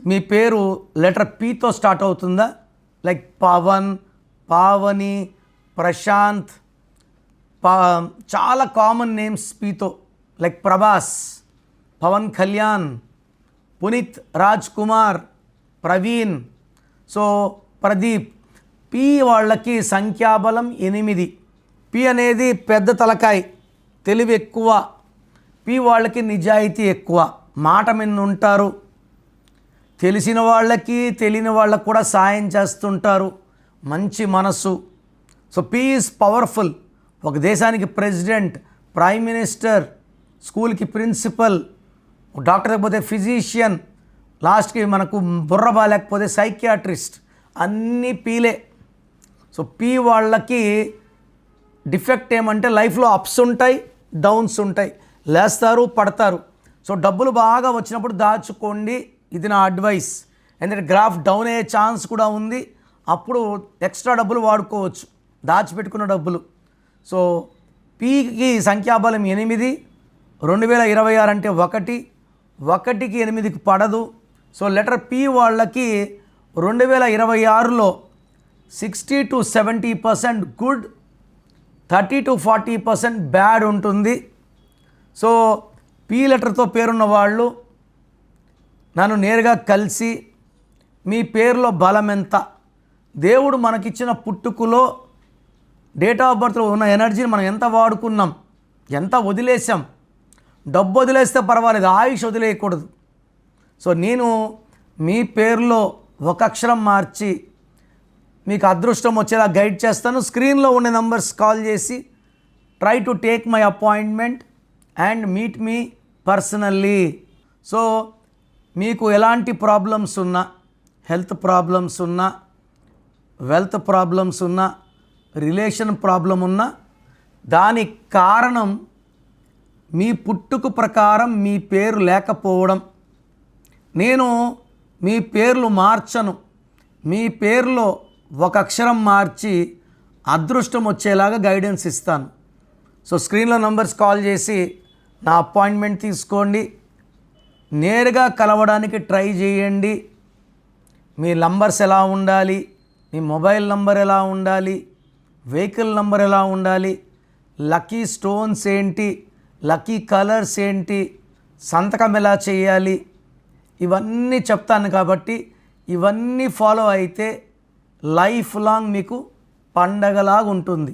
మీ పేరు లెటర్ పీతో స్టార్ట్ అవుతుందా? లైక్ పవన్, పావని, ప్రశాంత్, చాలా కామన్ నేమ్స్ పీతో, like Prabhas, Pavan Kalyan, Puneeth Raj Kumar, Praveen, so Pradeep. P వాళ్ళకి సంఖ్యాబలం 8. పి అనేది పెద్ద తలకాయ, తెలివి ఎక్కువ. పి వాళ్ళకి నిజాయితీ ఎక్కువ, మాట మీద ఉంటారు. తెలిసిన వాళ్ళకి తెలియని వాళ్ళకి కూడా సాయం చేస్తుంటారు, మంచి మనసు. So P is powerful. ఒక దేశానికి ప్రెసిడెంట్, ప్రైమ్ మినిస్టర్, స్కూల్కి ప్రిన్సిపల్, డాక్టర్ లేకపోతే ఫిజిషియన్, లాస్ట్కి మనకు బుర్ర బాలేకపోతే సైకియాట్రిస్ట్, అన్నీ పీలే. సో పి వాళ్ళకి డిఫెక్ట్ ఏమంటే లైఫ్లో అప్స్ ఉంటాయి, డౌన్స్ ఉంటాయి, లేస్తారు, పడతారు. సో డబ్బులు బాగా వచ్చినప్పుడు దాచుకోండి, ఇది నా అడ్వైస్. ఎందుకంటే గ్రాఫ్ డౌన్ అయ్యే ఛాన్స్ కూడా ఉంది, అప్పుడు ఎక్స్ట్రా డబ్బులు వాడుకోవచ్చు, దాచిపెట్టుకున్న డబ్బులు. సో పీకి సంఖ్యాబలం 8, 2026 అంటే 1, 1కి 8కి పడదు. సో లెటర్ పి వాళ్ళకి 2026లో 60 to 70% గుడ్, 30 to 40% బ్యాడ్ ఉంటుంది. సో పి లెటర్తో పేరున్న వాళ్ళు నన్ను నేరుగా కలిసి మీ పేరులో బలం ఎంత, దేవుడు మనకిచ్చిన పుట్టుకలో డేట్ ఆఫ్ బర్త్లో ఉన్న ఎనర్జీని మనం ఎంత వాడుకున్నాం, ఎంత వదిలేసాం. డబ్బు వదిలేస్తే పర్వాలేదు, ఆయుష్ వదిలేయకూడదు. సో నేను మీ పేరులో ఒక అక్షరం మార్చి మీకు అదృష్టం వచ్చేలా గైడ్ చేస్తాను. స్క్రీన్లో ఉండే నంబర్స్ కాల్ చేసి try to take my appointment and meet me personally. So మీకు ఎలాంటి ప్రాబ్లమ్స్ ఉన్నా, హెల్త్ ప్రాబ్లమ్స్ ఉన్నా, వెల్త్ ప్రాబ్లమ్స్ ఉన్నా, రిలేషన్ ప్రాబ్లం ఉన్నా, దానికి కారణం మీ పుట్టుక ప్రకారం మీ పేరు లేకపోవడం. నేను మీ పేర్లు మార్చను, మీ పేరులో ఒక అక్షరం మార్చి అదృష్టం వచ్చేలాగా గైడెన్స్ ఇస్తాను. సో స్క్రీన్లో నంబర్స్ కాల్ చేసి నా అపాయింట్మెంట్ తీసుకోండి, నేరుగా కలవడానికి ట్రై చేయండి. మీ నంబర్స్ ఎలా ఉండాలి, మీ మొబైల్ నంబర్ ఎలా ఉండాలి, వెహికల్ నంబర్ ఎలా ఉండాలి, లక్కీ స్టోన్స్ ఏంటి, లక్కీ కలర్స్ ఏంటి, సంతకం ఎలా చేయాలి, ఇవన్నీ చెప్తాను. కాబట్టి ఇవన్నీ ఫాలో అయితే లైఫ్ లాంగ్ మీకు పండగలాగా ఉంటుంది.